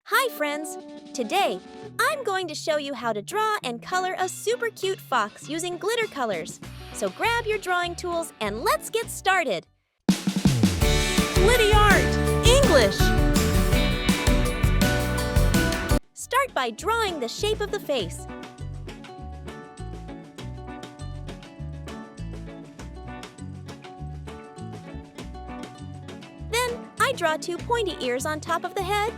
Hi friends! Today, I'm going to show you how to draw and color a super cute fox using glitter colors. So grab your drawing tools and let's get started! Glitty Art English! Start by drawing the shape of the face. Then, I draw two pointy ears on top of the head.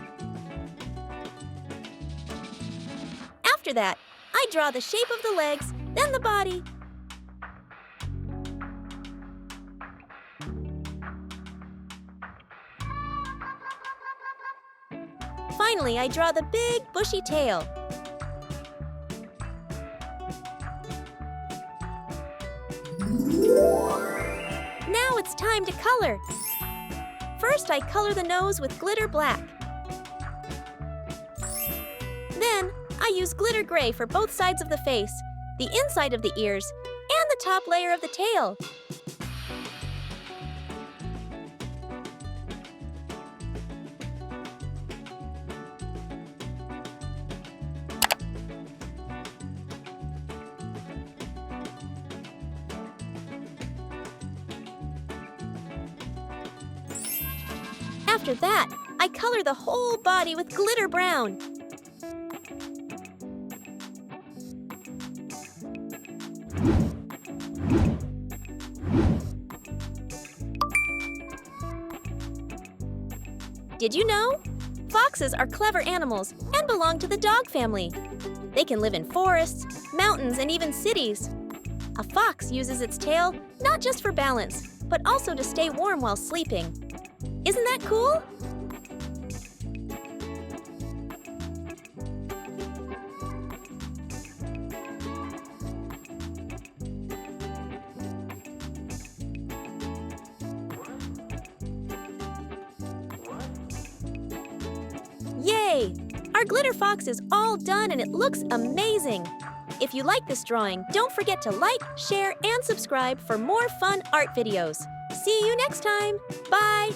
After that, I draw the shape of the legs, then the body. Finally, I draw the big, bushy tail. Now it's time to color. First, I color the nose with glitter black. Then, I use glitter gray for both sides of the face, the inside of the ears, and the top layer of the tail. After that, I color the whole body with glitter brown. Did you know? Foxes are clever animals and belong to the dog family. They can live in forests, mountains, and even cities. A fox uses its tail not just for balance, but also to stay warm while sleeping. Isn't that cool? Yay! Our glitter fox is all done and it looks amazing! If you like this drawing, don't forget to like, share, and subscribe for more fun art videos. See you next time! Bye!